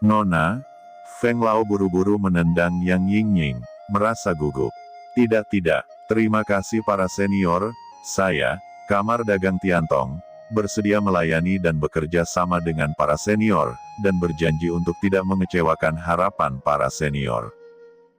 Nona, Feng Lao buru-buru menendang Yang Yingying, merasa gugup. Tidak, terima kasih para senior, saya, Kamar Dagang Tiantong, bersedia melayani dan bekerja sama dengan para senior, dan berjanji untuk tidak mengecewakan harapan para senior.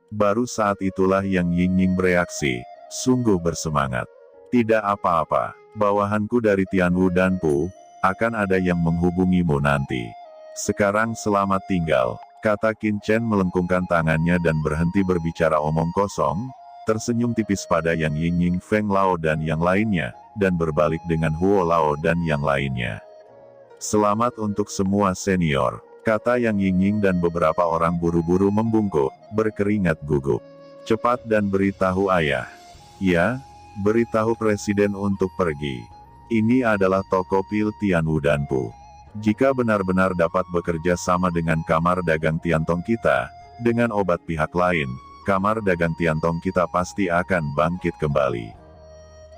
Baru saat itulah Yang Yingying bereaksi, sungguh bersemangat. Tidak apa-apa, bawahanku dari Tianwu dan Pu, akan ada yang menghubungimu nanti. Sekarang selamat tinggal, kata Qin Chen melengkungkan tangannya dan berhenti berbicara omong kosong, tersenyum tipis pada Yang Yingying, Feng Lao dan yang lainnya, dan berbalik dengan Huo Lao dan yang lainnya. Selamat untuk semua senior, kata Yang Yingying dan beberapa orang buru-buru membungkuk, berkeringat gugup. Cepat dan beritahu ayah. Ya, beritahu presiden untuk pergi. Ini adalah toko pil Tianwu dan Pu. Jika benar-benar dapat bekerja sama dengan Kamar Dagang Tiantong kita, dengan obat pihak lain, Kamar Dagang Tiantong kita pasti akan bangkit kembali.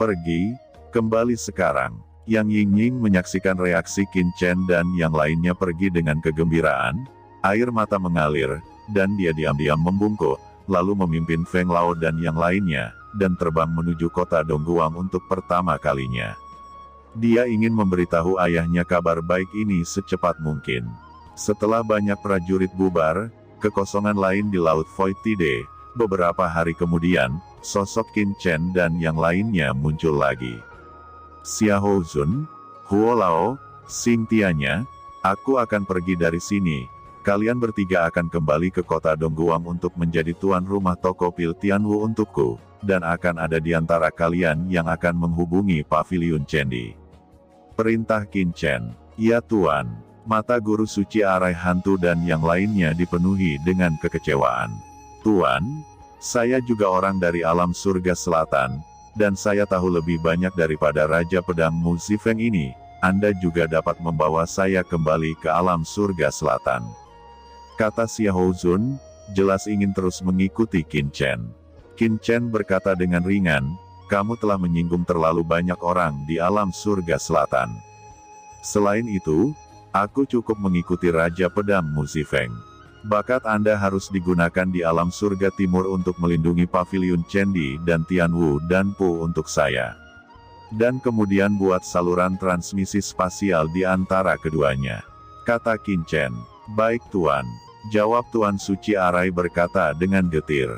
Pergi, kembali sekarang. Yang Yingying menyaksikan reaksi Qin Chen dan yang lainnya pergi dengan kegembiraan, air mata mengalir, dan dia diam-diam membungkuk, lalu memimpin Feng Lao dan yang lainnya, dan terbang menuju kota Dongguang untuk pertama kalinya. Dia ingin memberitahu ayahnya kabar baik ini secepat mungkin. Setelah banyak prajurit bubar, kekosongan lain di Laut Void Tide, beberapa hari kemudian, sosok Qin Chen dan yang lainnya muncul lagi. Xiahou Zun, Huo Lao, Xing Tianya, aku akan pergi dari sini. Kalian bertiga akan kembali ke kota Dongguang untuk menjadi tuan rumah toko pil Tianwu untukku, dan akan ada di antara kalian yang akan menghubungi Paviliun Cendi. Perintah Qin Chen. Ya tuan. Mata guru suci Arai Hantu dan yang lainnya dipenuhi dengan kekecewaan. Tuan, saya juga orang dari alam surga selatan, dan saya tahu lebih banyak daripada Raja Pedang Mu Zifeng ini. Anda juga dapat membawa saya kembali ke alam surga selatan. Kata Xiahou Zun, jelas ingin terus mengikuti Qin Chen. Qin Chen berkata dengan ringan, kamu telah menyinggung terlalu banyak orang di alam surga selatan. Selain itu, aku cukup mengikuti Raja Pedang Mu Zifeng. Bakat Anda harus digunakan di alam surga timur untuk melindungi Paviliun Cendi dan Tianwu dan Pu untuk saya. Dan kemudian buat saluran transmisi spasial di antara keduanya. Kata Qin Chen. Baik tuan, jawab Tuan Suci Arai berkata dengan getir.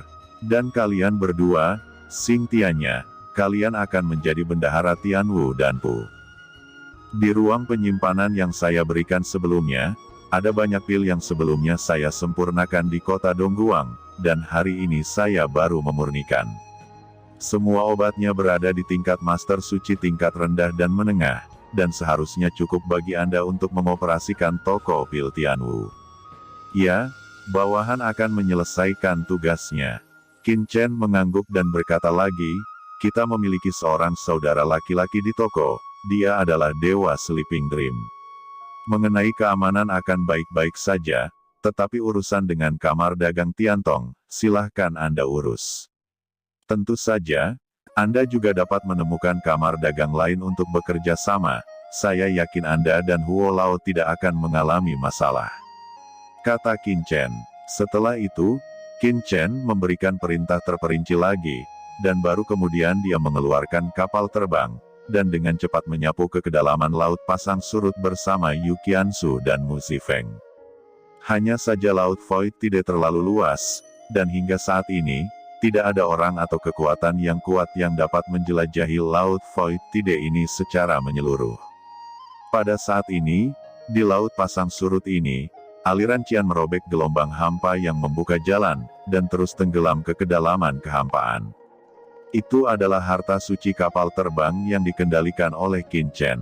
Dan kalian berdua, Xing Tianya, kalian akan menjadi bendahara Tianwu dan Pu. Di ruang penyimpanan yang saya berikan sebelumnya, ada banyak pil yang sebelumnya saya sempurnakan di kota Dongguang, dan hari ini saya baru memurnikan. Semua obatnya berada di tingkat master suci tingkat rendah dan menengah, dan seharusnya cukup bagi Anda untuk mengoperasikan toko pil Tianwu. Ya, bawahan akan menyelesaikan tugasnya. Qin Chen mengangguk dan berkata lagi, kita memiliki seorang saudara laki-laki di toko, dia adalah Dewa Sleeping Dream. Mengenai keamanan akan baik-baik saja, tetapi urusan dengan Kamar Dagang Tiantong, silahkan Anda urus. Tentu saja, Anda juga dapat menemukan kamar dagang lain untuk bekerja sama, saya yakin Anda dan Huo Lao tidak akan mengalami masalah. Kata Qin Chen. Setelah itu, Qin Chen memberikan perintah terperinci lagi, dan baru kemudian dia mengeluarkan kapal terbang, dan dengan cepat menyapu ke kedalaman laut pasang surut bersama Yu Qiansu dan Mu Zifeng. Hanya saja Laut Void tidak terlalu luas, dan hingga saat ini, tidak ada orang atau kekuatan yang kuat yang dapat menjelajahi Laut Void tidak ini secara menyeluruh. Pada saat ini, di laut pasang surut ini, aliran cian merobek gelombang hampa yang membuka jalan, dan terus tenggelam ke kedalaman kehampaan. Itu adalah harta suci kapal terbang yang dikendalikan oleh Qin Chen.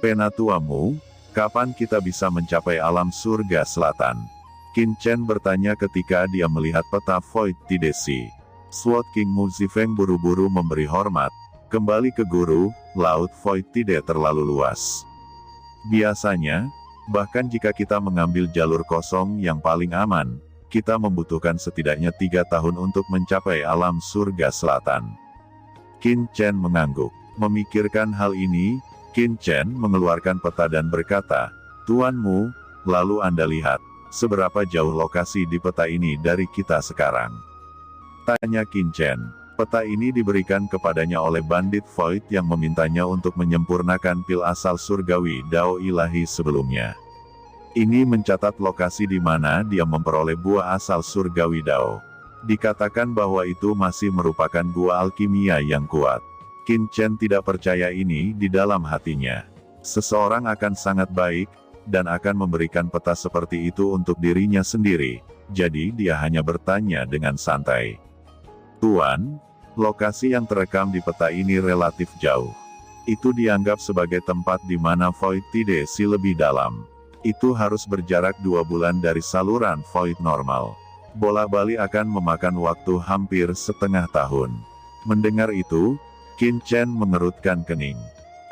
Penatuamu, kapan kita bisa mencapai alam surga selatan? Qin Chen bertanya ketika dia melihat peta Void Tidesi. Sword King Mu Zifeng buru-buru memberi hormat. Kembali ke guru, Laut Void tidak terlalu luas. Biasanya, bahkan jika kita mengambil jalur kosong yang paling aman, kita membutuhkan setidaknya 3 tahun untuk mencapai alam surga selatan. Qin Chen mengangguk. Memikirkan hal ini, Qin Chen mengeluarkan peta dan berkata, Tuanmu, lalu Anda lihat, seberapa jauh lokasi di peta ini dari kita sekarang? Tanya Qin Chen. Peta ini diberikan kepadanya oleh bandit Void yang memintanya untuk menyempurnakan pil asal surgawi Dao ilahi sebelumnya. Ini mencatat lokasi di mana dia memperoleh buah asal surgawi Dao. Dikatakan bahwa itu masih merupakan gua alkimia yang kuat. Qin Chen tidak percaya ini di dalam hatinya. Seseorang akan sangat baik, dan akan memberikan peta seperti itu untuk dirinya sendiri, jadi dia hanya bertanya dengan santai. Tuan, lokasi yang terekam di peta ini relatif jauh. Itu dianggap sebagai tempat di mana Void Tidesi lebih dalam. Itu harus berjarak 2 bulan dari saluran Void normal. Bola-balik akan memakan waktu hampir setengah tahun. Mendengar itu, Qin Chen mengerutkan kening.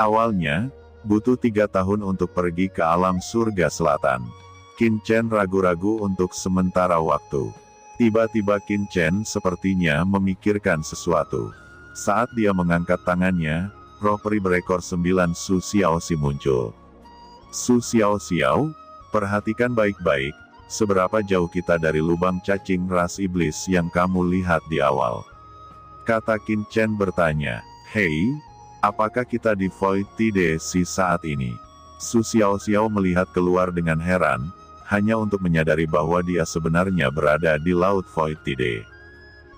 Awalnya, butuh 3 tahun untuk pergi ke alam surga selatan. Qin Chen ragu-ragu untuk sementara waktu. Tiba-tiba Qin Chen sepertinya memikirkan sesuatu. Saat dia mengangkat tangannya, roh peri berekor 9 Su Xiaoxi muncul. Su Xiaoxiao, perhatikan baik-baik, seberapa jauh kita dari lubang cacing ras iblis yang kamu lihat di awal. Kata Qin Chen bertanya, hei, apakah kita di Void Tidesi saat ini? Su Xiaoxiao melihat keluar dengan heran, hanya untuk menyadari bahwa dia sebenarnya berada di Laut Void Tide.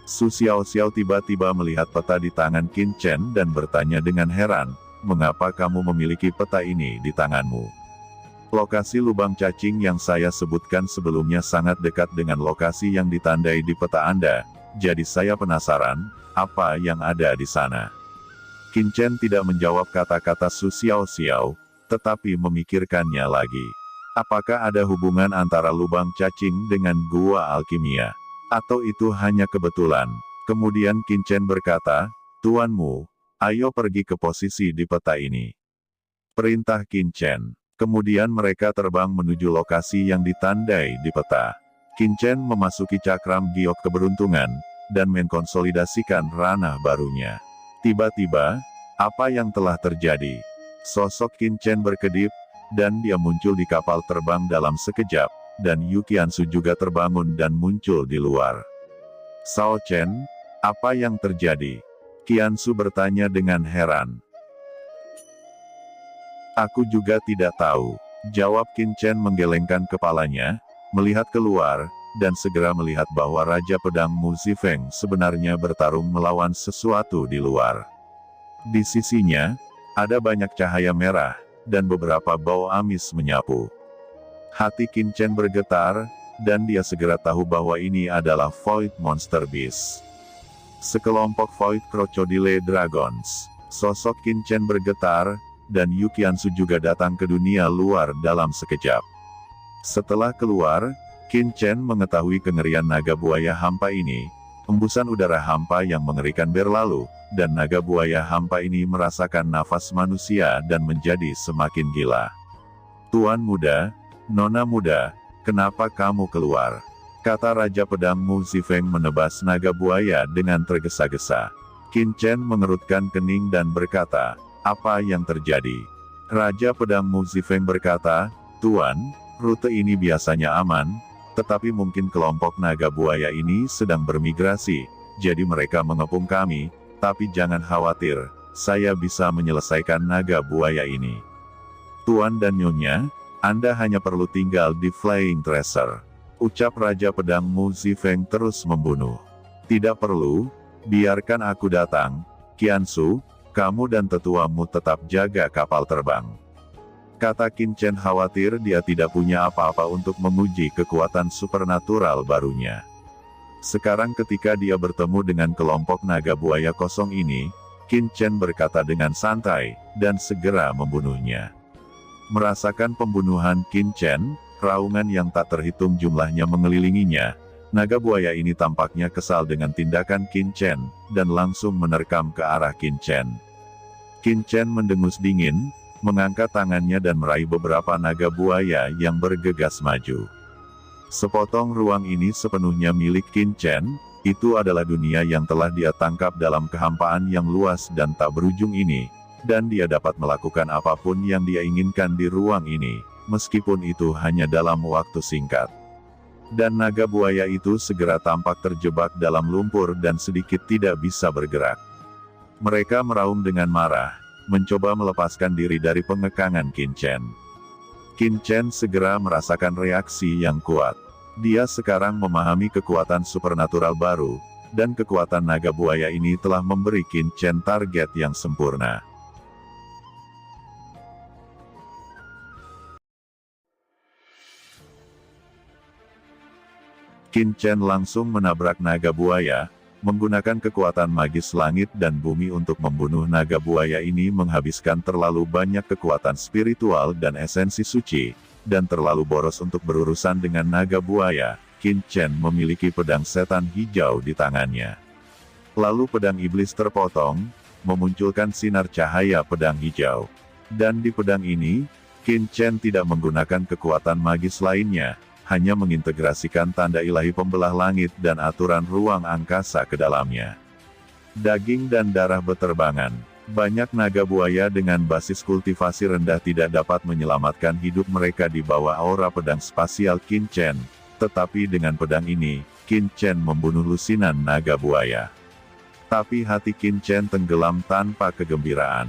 Su Xiaoxiao tiba-tiba melihat peta di tangan Qin Chen dan bertanya dengan heran, mengapa kamu memiliki peta ini di tanganmu? Lokasi lubang cacing yang saya sebutkan sebelumnya sangat dekat dengan lokasi yang ditandai di peta Anda, jadi saya penasaran, apa yang ada di sana? Qin Chen tidak menjawab kata-kata Su Xiaoxiao, tetapi memikirkannya lagi. Apakah ada hubungan antara lubang cacing dengan gua alkimia? Atau itu hanya kebetulan? Kemudian Qin Chen berkata, Tuanmu, ayo pergi ke posisi di peta ini. Perintah Qin Chen. Kemudian mereka terbang menuju lokasi yang ditandai di peta. Qin Chen memasuki cakram giok keberuntungan, dan mengkonsolidasikan ranah barunya. Tiba-tiba, apa yang telah terjadi? Sosok Qin Chen berkedip, dan dia muncul di kapal terbang dalam sekejap, dan Yu Qiansu juga terbangun dan muncul di luar. Sao Chen, apa yang terjadi? Qiansu bertanya dengan heran. Aku juga tidak tahu, jawab Qin Chen menggelengkan kepalanya, melihat keluar, dan segera melihat bahwa Raja Pedang Mu Zifeng sebenarnya bertarung melawan sesuatu di luar. Di sisinya, ada banyak cahaya merah, dan beberapa bau amis menyapu. Hati Qin Chen bergetar, dan dia segera tahu bahwa ini adalah Void Monster Beast. Sekelompok Void Crocodile Dragons. Sosok Qin Chen bergetar, dan Yu Qiansu juga datang ke dunia luar dalam sekejap. Setelah keluar, Qin Chen mengetahui kengerian naga buaya hampa ini. Hembusan udara hampa yang mengerikan berlalu, dan naga buaya hampa ini merasakan nafas manusia dan menjadi semakin gila. Tuan muda, Nona muda, kenapa kamu keluar? Kata Raja Pedang Mu Zifeng menebas naga buaya dengan tergesa-gesa. Qin Chen mengerutkan kening dan berkata, apa yang terjadi? Raja Pedang Mu Zifeng berkata, Tuan, rute ini biasanya aman, tetapi mungkin kelompok naga buaya ini sedang bermigrasi, jadi mereka mengepung kami, tapi jangan khawatir, saya bisa menyelesaikan naga buaya ini. Tuan dan Nyonya, Anda hanya perlu tinggal di Flying Tracer. Ucap Raja Pedang Mu Zifeng terus membunuh. Tidak perlu, biarkan aku datang, Qiansu, kamu dan tetuamu tetap jaga kapal terbang. Kata Qin Chen khawatir dia tidak punya apa-apa untuk menguji kekuatan supernatural barunya. Sekarang ketika dia bertemu dengan kelompok naga buaya kosong ini, Qin Chen berkata dengan santai, dan segera membunuhnya. Merasakan pembunuhan Qin Chen, raungan yang tak terhitung jumlahnya mengelilinginya. Naga buaya ini tampaknya kesal dengan tindakan Qin Chen, dan langsung menerkam ke arah Qin Chen. Qin Chen mendengus dingin, mengangkat tangannya dan meraih beberapa naga buaya yang bergegas maju. Sepotong ruang ini sepenuhnya milik Qin Chen, itu adalah dunia yang telah dia tangkap dalam kehampaan yang luas dan tak berujung ini, dan dia dapat melakukan apapun yang dia inginkan di ruang ini, meskipun itu hanya dalam waktu singkat. Dan naga buaya itu segera tampak terjebak dalam lumpur dan sedikit tidak bisa bergerak. Mereka meraung dengan marah, mencoba melepaskan diri dari pengekangan Qin Chen. Qin Chen segera merasakan reaksi yang kuat. Dia sekarang memahami kekuatan supernatural baru, dan kekuatan naga buaya ini telah memberi Qin Chen target yang sempurna. Qin Chen langsung menabrak naga buaya, menggunakan kekuatan magis langit dan bumi untuk membunuh naga buaya ini menghabiskan terlalu banyak kekuatan spiritual dan esensi suci, dan terlalu boros untuk berurusan dengan naga buaya. Qin Chen memiliki pedang setan hijau di tangannya. Lalu pedang iblis terpotong, memunculkan sinar cahaya pedang hijau. Dan di pedang ini, Qin Chen tidak menggunakan kekuatan magis lainnya, hanya mengintegrasikan tanda ilahi pembelah langit dan aturan ruang angkasa ke dalamnya. Daging dan darah beterbangan. Banyak naga buaya dengan basis kultivasi rendah tidak dapat menyelamatkan hidup mereka di bawah aura pedang spasial Qin Chen. Tetapi dengan pedang ini, Qin Chen membunuh lusinan naga buaya. Tapi hati Qin Chen tenggelam tanpa kegembiraan.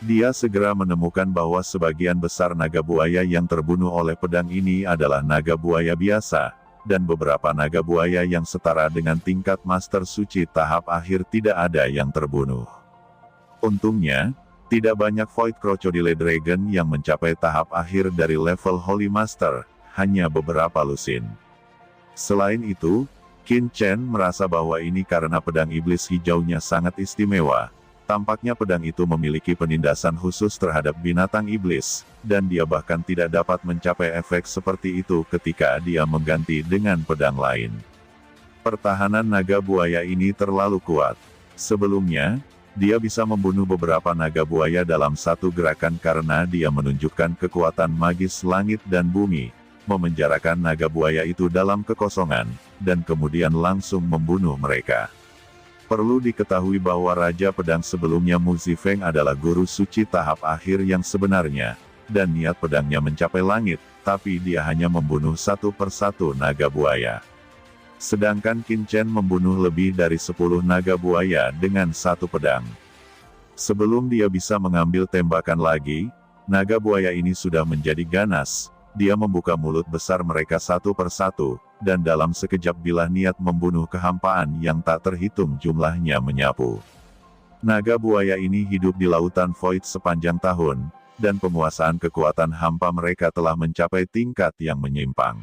Dia segera menemukan bahwa sebagian besar naga buaya yang terbunuh oleh pedang ini adalah naga buaya biasa, dan beberapa naga buaya yang setara dengan tingkat Master Suci tahap akhir tidak ada yang terbunuh. Untungnya, tidak banyak Void Crocodile Dragon yang mencapai tahap akhir dari level Holy Master, hanya beberapa lusin. Selain itu, Qin Chen merasa bahwa ini karena pedang iblis hijaunya sangat istimewa. Tampaknya pedang itu memiliki penindasan khusus terhadap binatang iblis, dan dia bahkan tidak dapat mencapai efek seperti itu ketika dia mengganti dengan pedang lain. Pertahanan naga buaya ini terlalu kuat. Sebelumnya, dia bisa membunuh beberapa naga buaya dalam satu gerakan karena dia menunjukkan kekuatan magis langit dan bumi, memenjarakan naga buaya itu dalam kekosongan, dan kemudian langsung membunuh mereka. Perlu diketahui bahwa Raja Pedang sebelumnya Mu Zifeng adalah guru suci tahap akhir yang sebenarnya, dan niat pedangnya mencapai langit, tapi dia hanya membunuh satu persatu naga buaya. Sedangkan Qin Chen membunuh lebih dari 10 naga buaya dengan satu pedang. Sebelum dia bisa mengambil tembakan lagi, naga buaya ini sudah menjadi ganas. Dia membuka mulut besar mereka satu persatu, dan dalam sekejap bilah niat membunuh kehampaan yang tak terhitung jumlahnya menyapu. Naga buaya ini hidup di lautan Void sepanjang tahun, dan penguasaan kekuatan hampa mereka telah mencapai tingkat yang menyimpang.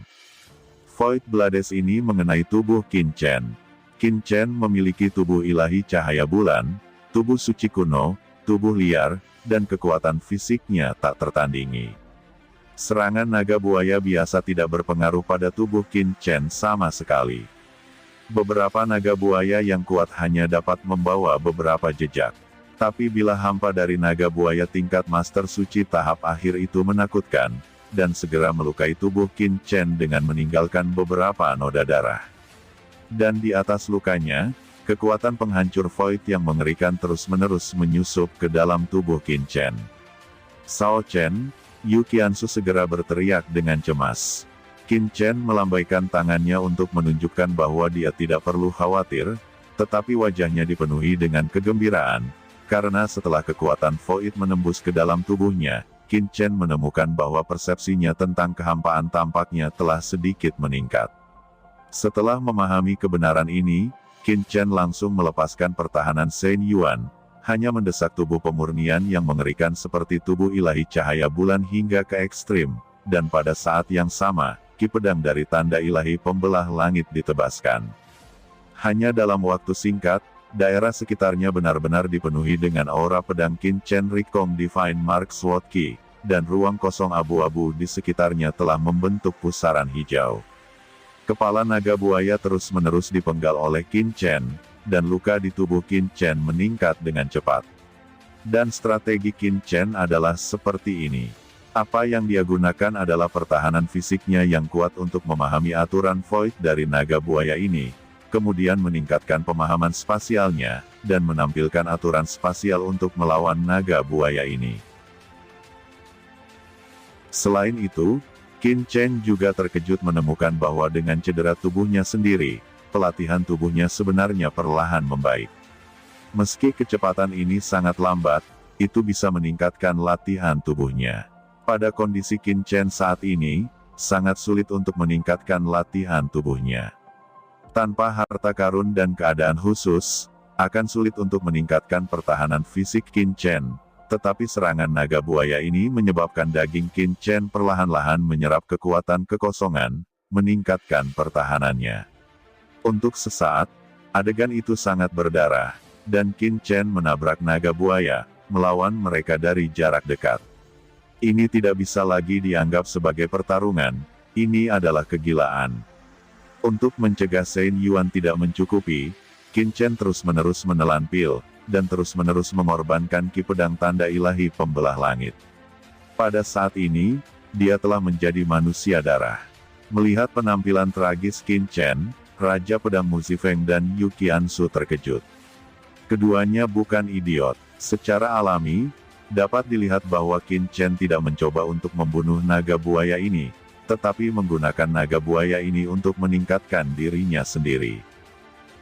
Void Blades ini mengenai tubuh Qin Chen. Qin Chen memiliki tubuh ilahi cahaya bulan, tubuh suci kuno, tubuh liar, dan kekuatan fisiknya tak tertandingi. Serangan naga buaya biasa tidak berpengaruh pada tubuh Qin Chen sama sekali. Beberapa naga buaya yang kuat hanya dapat membawa beberapa jejak. Tapi bila hampa dari naga buaya tingkat Master Suci tahap akhir itu menakutkan, dan segera melukai tubuh Qin Chen dengan meninggalkan beberapa noda darah. Dan di atas lukanya, kekuatan penghancur Void yang mengerikan terus-menerus menyusup ke dalam tubuh Qin Chen. Sao Chen, Yu Qiansu segera berteriak dengan cemas. Qin Chen melambaikan tangannya untuk menunjukkan bahwa dia tidak perlu khawatir, tetapi wajahnya dipenuhi dengan kegembiraan, karena setelah kekuatan Void menembus ke dalam tubuhnya, Qin Chen menemukan bahwa persepsinya tentang kehampaan tampaknya telah sedikit meningkat. Setelah memahami kebenaran ini, Qin Chen langsung melepaskan pertahanan Shen Yuan, hanya mendesak tubuh pemurnian yang mengerikan seperti tubuh ilahi cahaya bulan hingga ke ekstrim, dan pada saat yang sama, ki pedang dari tanda ilahi pembelah langit ditebaskan. Hanya dalam waktu singkat, daerah sekitarnya benar-benar dipenuhi dengan aura pedang Qin Chen Rikong Divine Mark Sword Ki, dan ruang kosong abu-abu di sekitarnya telah membentuk pusaran hijau. Kepala naga buaya terus-menerus dipenggal oleh Qin Chen, dan luka di tubuh Qin Chen meningkat dengan cepat. Dan strategi Qin Chen adalah seperti ini. Apa yang dia gunakan adalah pertahanan fisiknya yang kuat untuk memahami aturan Void dari naga buaya ini, kemudian meningkatkan pemahaman spasialnya, dan menampilkan aturan spasial untuk melawan naga buaya ini. Selain itu, Qin Chen juga terkejut menemukan bahwa dengan cedera tubuhnya sendiri, pelatihan tubuhnya sebenarnya perlahan membaik. Meski kecepatan ini sangat lambat, itu bisa meningkatkan latihan tubuhnya. Pada kondisi Qin Chen saat ini, sangat sulit untuk meningkatkan latihan tubuhnya. Tanpa harta karun dan keadaan khusus, akan sulit untuk meningkatkan pertahanan fisik Qin Chen. Tetapi serangan naga buaya ini menyebabkan daging Qin Chen perlahan-lahan menyerap kekuatan kekosongan, meningkatkan pertahanannya. Untuk sesaat, adegan itu sangat berdarah, dan Qin Chen menabrak naga buaya, melawan mereka dari jarak dekat. Ini tidak bisa lagi dianggap sebagai pertarungan, ini adalah kegilaan. Untuk mencegah Shen Yuan tidak mencukupi, Qin Chen terus-menerus menelan pil, dan terus-menerus mengorbankan ki pedang tanda ilahi pembelah langit. Pada saat ini, dia telah menjadi manusia darah. Melihat penampilan tragis Qin Chen, Raja Pedang Muzifeng dan Yu Qiansu terkejut. Keduanya bukan idiot. Secara alami, dapat dilihat bahwa Qin Chen tidak mencoba untuk membunuh naga buaya ini, tetapi menggunakan naga buaya ini untuk meningkatkan dirinya sendiri.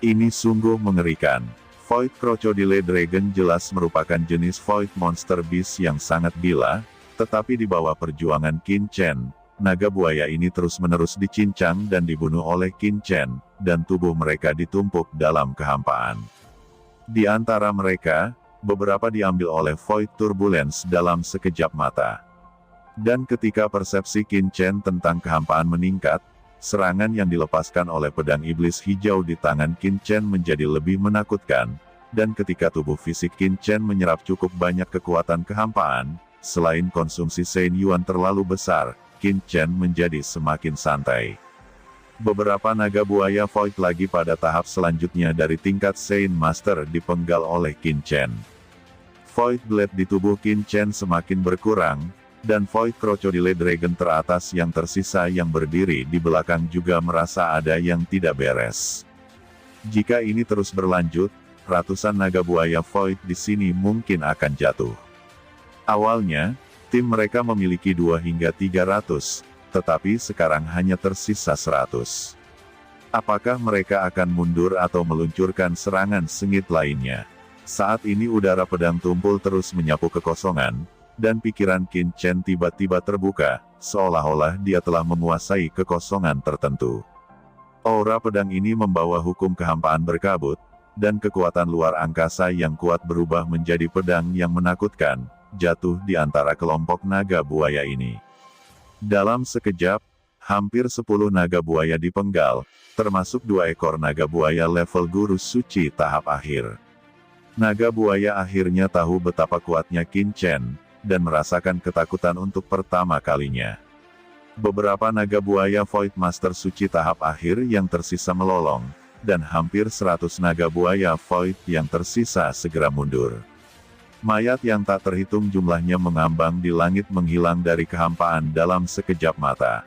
Ini sungguh mengerikan. Void Crocodile Dragon jelas merupakan jenis Void Monster Beast yang sangat gila, tetapi di bawah perjuangan Qin Chen, naga buaya ini terus-menerus dicincang dan dibunuh oleh Qin Chen, dan tubuh mereka ditumpuk dalam kehampaan. Di antara mereka, beberapa diambil oleh Void Turbulence dalam sekejap mata. Dan ketika persepsi Qin Chen tentang kehampaan meningkat, serangan yang dilepaskan oleh pedang iblis hijau di tangan Qin Chen menjadi lebih menakutkan, dan ketika tubuh fisik Qin Chen menyerap cukup banyak kekuatan kehampaan, selain konsumsi Shen Yuan terlalu besar, Qin Chen menjadi semakin santai. Beberapa naga buaya Void lagi pada tahap selanjutnya dari tingkat Shen Master dipenggal oleh Qin Chen. Void Blade di tubuh Qin Chen semakin berkurang, dan Void Crocodile Dragon teratas yang tersisa yang berdiri di belakang juga merasa ada yang tidak beres. Jika ini terus berlanjut, ratusan naga buaya Void di sini mungkin akan jatuh. Awalnya, tim mereka memiliki 2 hingga 300, tetapi sekarang hanya tersisa 100. Apakah mereka akan mundur atau meluncurkan serangan sengit lainnya? Saat ini udara pedang tumpul terus menyapu kekosongan, dan pikiran Qin Chen tiba-tiba terbuka, seolah-olah dia telah menguasai kekosongan tertentu. Aura pedang ini membawa hukum kehampaan berkabut, dan kekuatan luar angkasa yang kuat berubah menjadi pedang yang menakutkan, jatuh di antara kelompok naga buaya ini. Dalam sekejap, hampir 10 naga buaya dipenggal, termasuk 2 ekor naga buaya level guru suci tahap akhir. Naga buaya akhirnya tahu betapa kuatnya Qin Chen, dan merasakan ketakutan untuk pertama kalinya. Beberapa naga buaya Void Master Suci tahap akhir yang tersisa melolong, dan hampir 100 naga buaya Void yang tersisa segera mundur. Mayat yang tak terhitung jumlahnya mengambang di langit menghilang dari kehampaan dalam sekejap mata.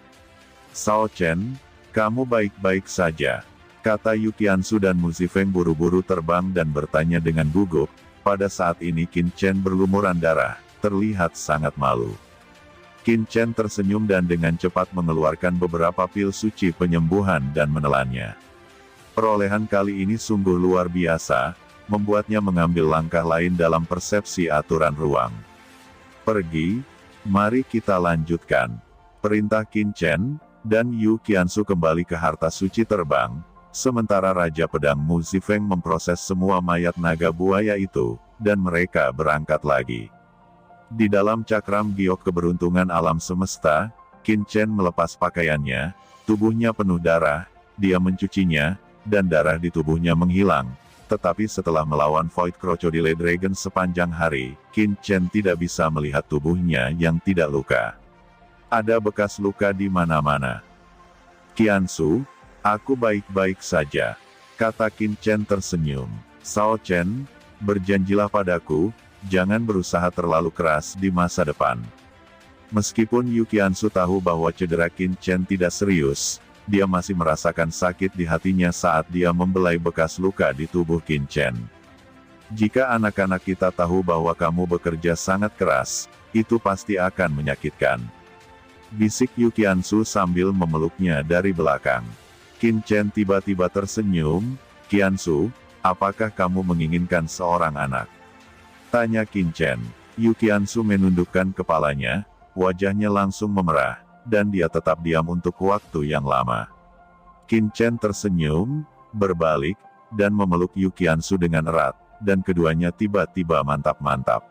Sao Chen, kamu baik-baik saja, kata Yu Qiansu dan Muzifeng buru-buru terbang dan bertanya dengan gugup. Pada saat ini Qin Chen berlumuran darah, terlihat sangat malu. Qin Chen tersenyum dan dengan cepat mengeluarkan beberapa pil suci penyembuhan dan menelannya. Perolehan kali ini sungguh luar biasa, membuatnya mengambil langkah lain dalam persepsi aturan ruang. Pergi, mari kita lanjutkan. Perintah Qin Chen, dan Yu Qiansu kembali ke harta suci terbang, sementara Raja Pedang Muzifeng memproses semua mayat naga buaya itu, dan mereka berangkat lagi. Di dalam cakram giok keberuntungan alam semesta, Qin Chen melepas pakaiannya, tubuhnya penuh darah, dia mencucinya, dan darah di tubuhnya menghilang. Tetapi setelah melawan Void Crocodile Dragon sepanjang hari, Qin Chen tidak bisa melihat tubuhnya yang tidak luka. Ada bekas luka di mana-mana. Qiansu, aku baik-baik saja, kata Qin Chen tersenyum. Sao Chen, berjanjilah padaku, jangan berusaha terlalu keras di masa depan. Meskipun Yu Qiansu tahu bahwa cedera Qin Chen tidak serius, dia masih merasakan sakit di hatinya saat dia membelai bekas luka di tubuh Qin Chen. Jika anak-anak kita tahu bahwa kamu bekerja sangat keras, itu pasti akan menyakitkan. bisik Yukiansu sambil memeluknya dari belakang. Qin Chen tiba-tiba tersenyum, "Qiansu, apakah kamu menginginkan seorang anak?" tanya Qin Chen. Yukiansu menundukkan kepalanya, wajahnya langsung memerah, dan dia tetap diam untuk waktu yang lama. Qin Chen tersenyum, berbalik, dan memeluk Yukiansu dengan erat, dan keduanya tiba-tiba mantap-mantap.